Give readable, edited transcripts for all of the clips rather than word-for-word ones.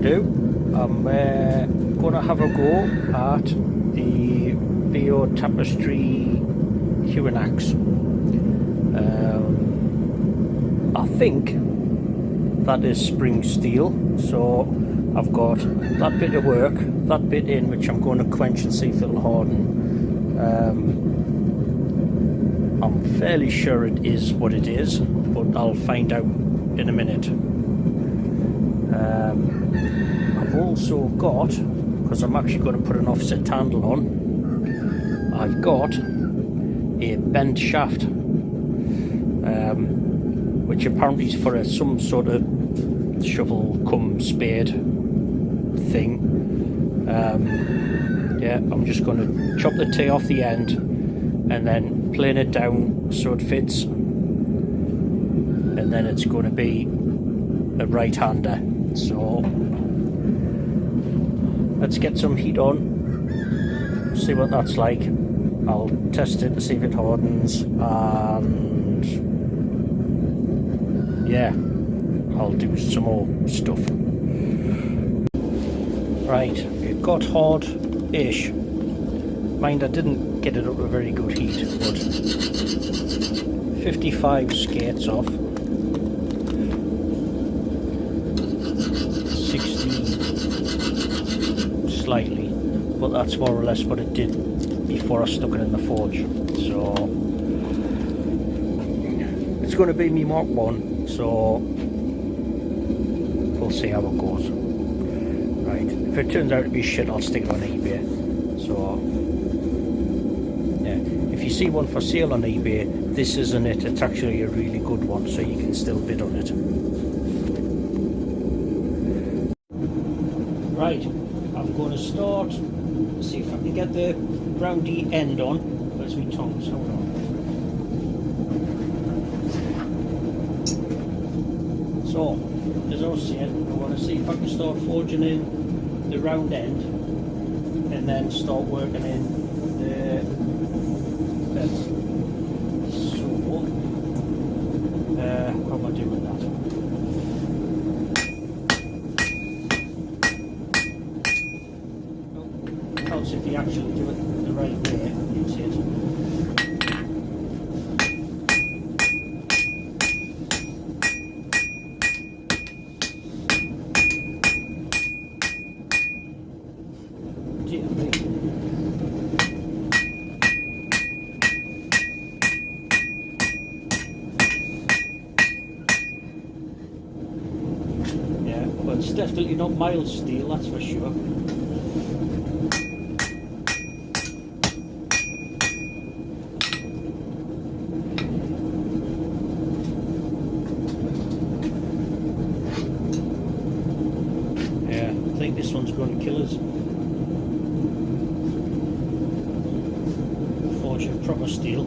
to do, I'm going to have a go at the Bayeux Tapestry hewing axe. I think that is spring steel, so I've got that bit of work, that bit in, which I'm going to quench and see if it'll harden. I'm fairly sure it is what it is, but I'll find out in a minute. I've also got, because I'm actually going to put an offset handle on, I've got a bent shaft, which apparently is for some sort of shovel cum spade thing. Yeah, I'm just going to chop the T off the end and then plane it down so it fits, and then it's going to be a right-hander. So let's get some heat on, see what that's like. I'll test it to see if it hardens, and yeah, I'll do some more stuff. Right, it got hard-ish. Mind, I didn't get it up a very good heat, but 55 skates off, 60 slightly, but that's more or less what it did before I stuck it in the forge. So it's going to be me Mark 1, so we'll see how it goes. Right, if it turns out to be shit, I'll stick it on eBay. So yeah, if you see one for sale on eBay, this isn't it. It's actually a really good one, so you can still bid on it. Right, I'm going to start, see if I can get the roundy end on. Where's my tongs? Hold on. So, as I was saying, I want to see if I can start forging in the round end and then start working in the bed. So, how am I doing that? Helps if you actually do it the right way, you see it. Yeah, but it's definitely not mild steel, that's for sure. I think this one's going to kill us. Forging proper steel.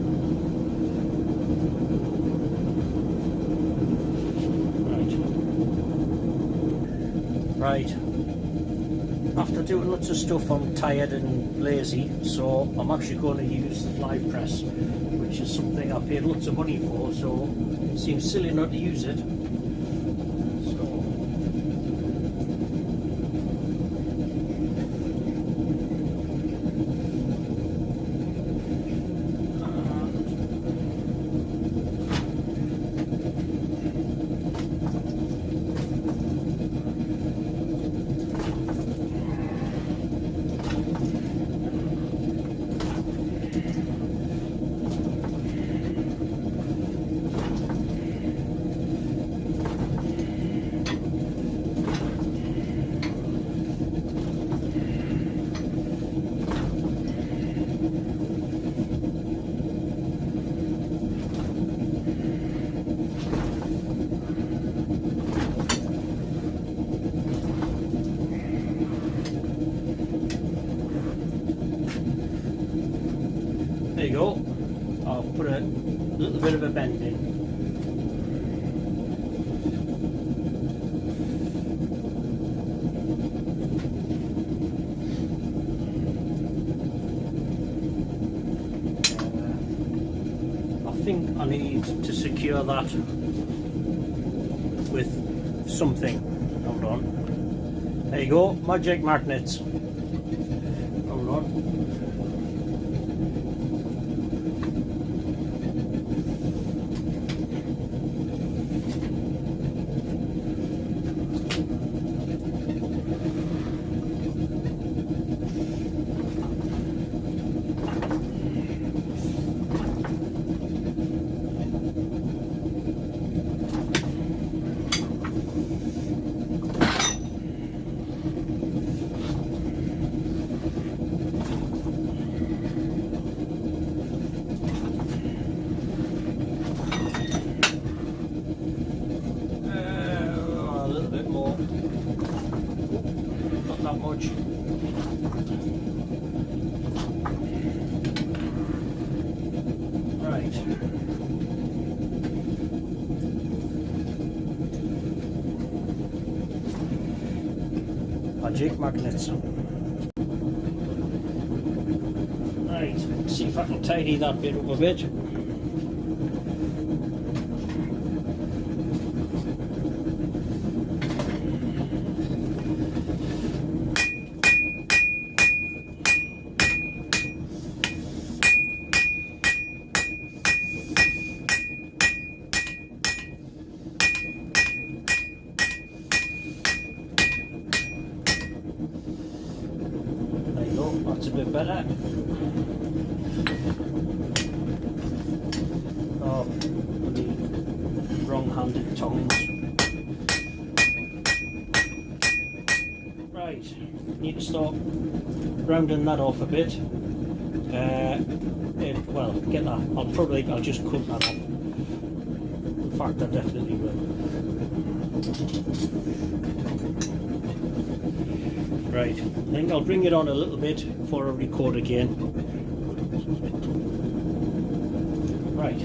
Right. After doing lots of stuff, I'm tired and lazy, so I'm actually going to use the fly press, which is something I paid lots of money for, so it seems silly not to use it. There you go. I'll put a little bit of a bend in. I think I need to secure that with something. Hold on. There you go, magic magnets. Hold on. Not that much. Right. Magic magnets. Right, see if I can tidy that bit up a bit. That's a bit better. Oh, bloody wrong-handed tongs. Right, need to start rounding that off a bit. Well, get that. I'll just cut that off. In fact, I definitely will. Right, I think I'll bring it on a little bit before I record again. Right.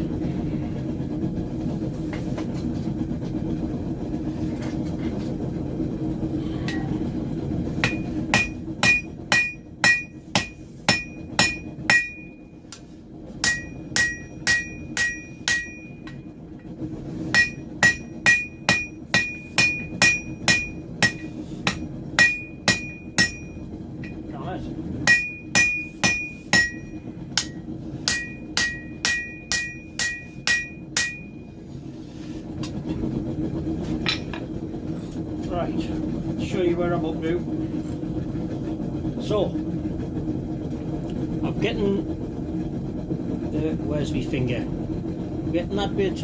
Right, show you where I'm up to. So, I'm getting, where's my finger? I'm getting that bit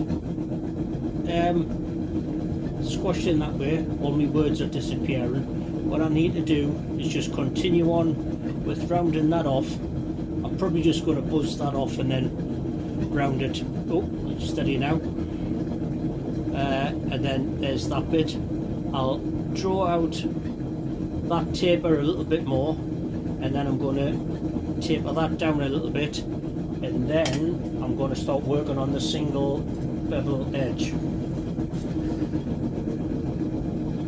squashed in that way, all my words are disappearing. What I need to do is just continue on with rounding that off. I'm probably just going to buzz that off and then round it. Oh, it's steady now. And then there's that bit. I'll draw out that taper a little bit more, and then I'm going to taper that down a little bit, and then I'm going to start working on the single bevel edge,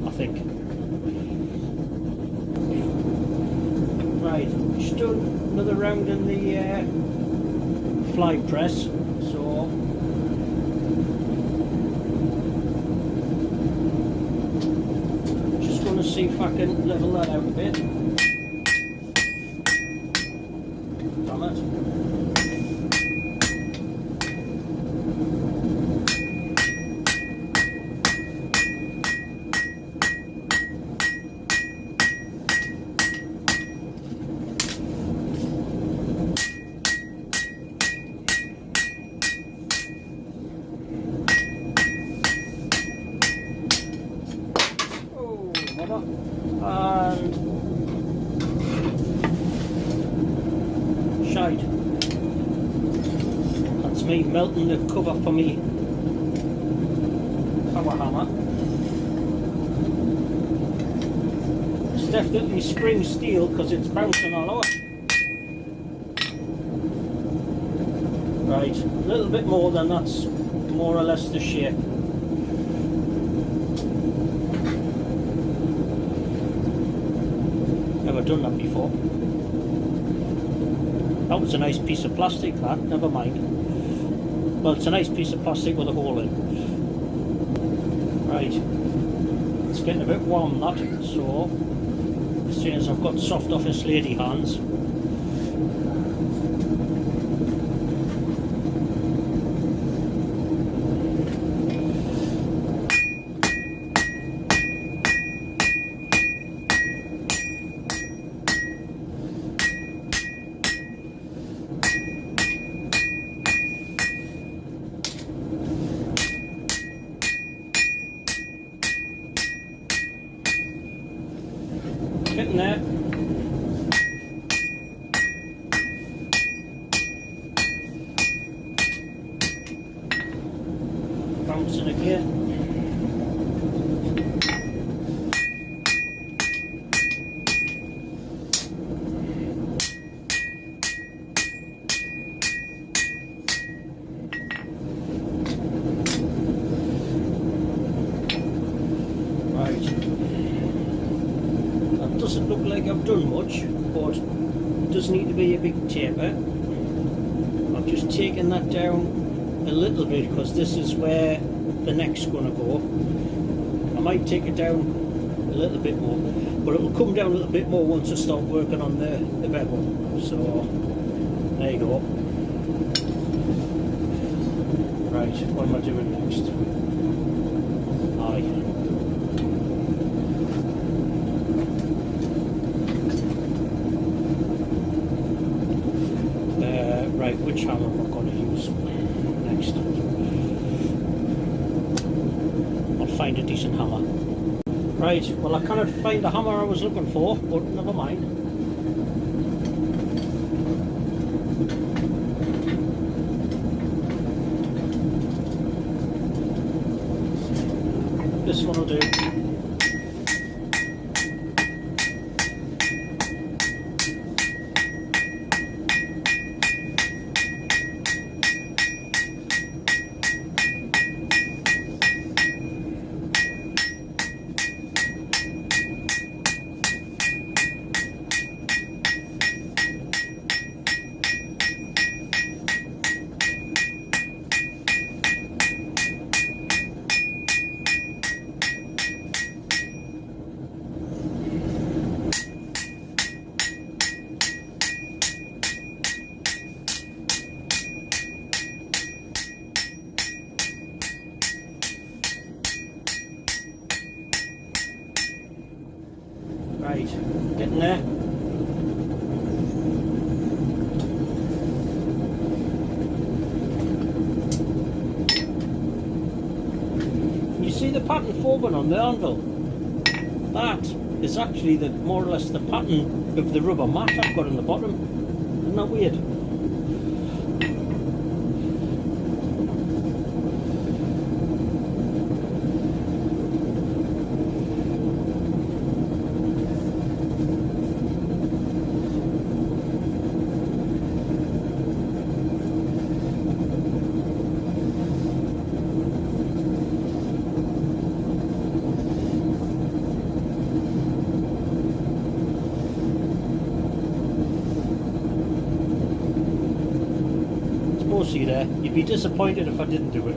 I think. Right, just done another round in the fly press, so see if I can level that out a bit. Damn it. And shite. That's me melting the cover for me power hammer. It's definitely spring steel because it's bouncing all over. Right, a little bit more than that's more or less the shape. Never done that before. That was a nice piece of plastic, that, never mind. Well, it's a nice piece of plastic with a hole in. Right, it's getting a bit warm, that, so seeing as I've got soft office lady hands. Getting there. Bouncing again. Doesn't look like I've done much, but it does need to be a big taper. I've just taken that down a little bit because this is where the neck's going to go. I might take it down a little bit more, but it will come down a little bit more once I start working on the bevel. So there you go. Right, what am I doing next? Right, which hammer am I going to use next? I'll find a decent hammer. Right, well I cannot find the hammer I was looking for, but never mind. This one will do. Right, getting there. You see the pattern forming on the anvil? That is actually the more or less the pattern of the rubber mat I've got on the bottom. Isn't that weird? See there, you'd be disappointed if I didn't do it.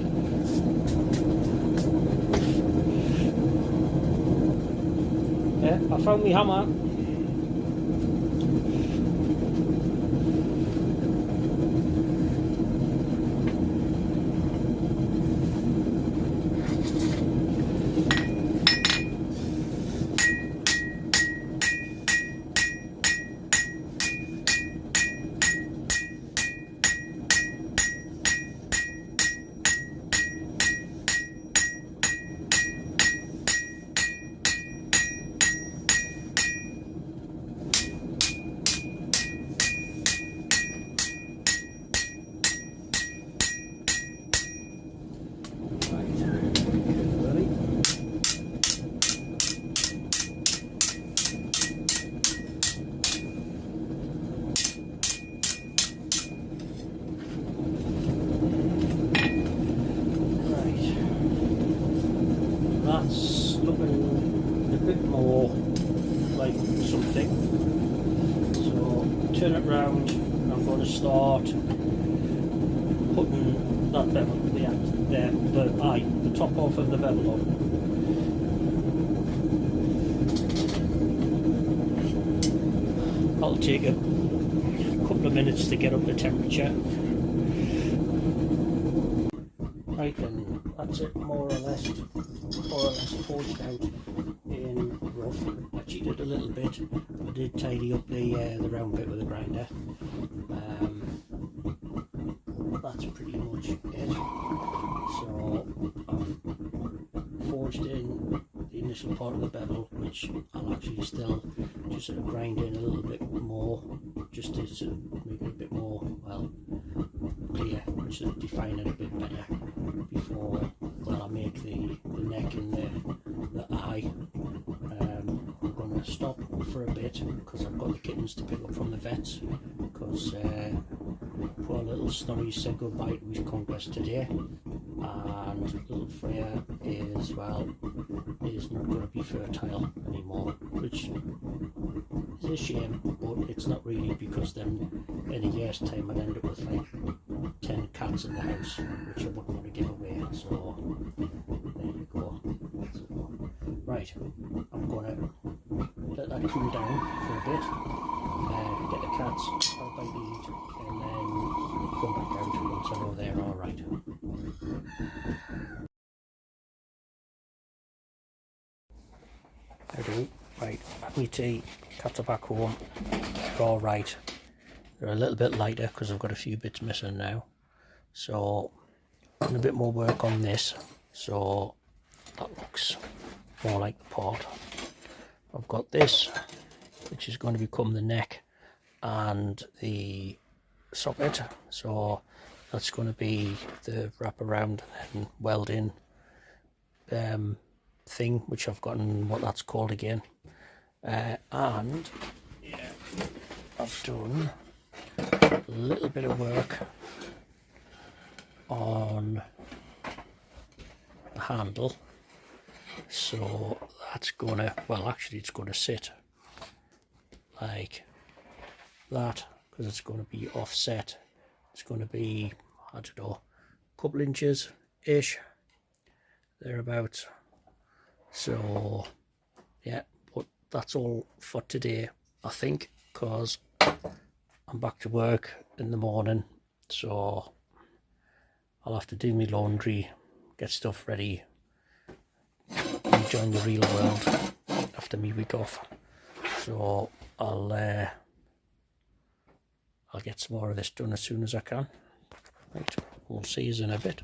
Yeah, I found my hammer. That's looking a bit more like something. So turn it round. I'm going to start putting that bevel the top off of the bevel on. take a couple of minutes to get up the temperature. Right then, that's it, more or less forged out in rough. I cheated a little bit. I did tidy up the round bit with a grinder. That's pretty much it. So I've forged in the initial part of the bevel, which I'll actually still just sort of grind in a little bit more, just to sort of make it a bit more, well, clear, and sort of define it a bit better before, well, I make the neck and the eye. I'm going to stop for a bit because I've got the kittens to pick up from the vets, because poor little Snorri said goodbye to his conquest today, and little Freya is, well, is not going to be fertile anymore, which is a shame, but it's not really, because then in a year's time I'd end up with like 10 cats in the house, which I wouldn't want to give away. So there you go. So, right, I'm going to let that cool down for a bit, get the cats out by the eat, and then come back out once I know they're alright. Right, let me tea, cats are back home, they're alright. They're a little bit lighter because I've got a few bits missing now. So, done a bit more work on this, so that looks more like the part. I've got this, which is going to become the neck and the socket, so that's going to be the wraparound and weld in thing, which I've forgotten what that's called again. And yeah, I've done a little bit of work on the handle, so that's gonna, well, actually it's going to sit like that because it's going to be offset. It's going to be, I don't know, a couple inches ish thereabouts. So yeah, but that's all for today, I think, because I'm back to work in the morning, so I'll have to do my laundry, get stuff ready, rejoin the real world after my week off. So I'll get some more of this done as soon as I can. Right, we'll see you in a bit.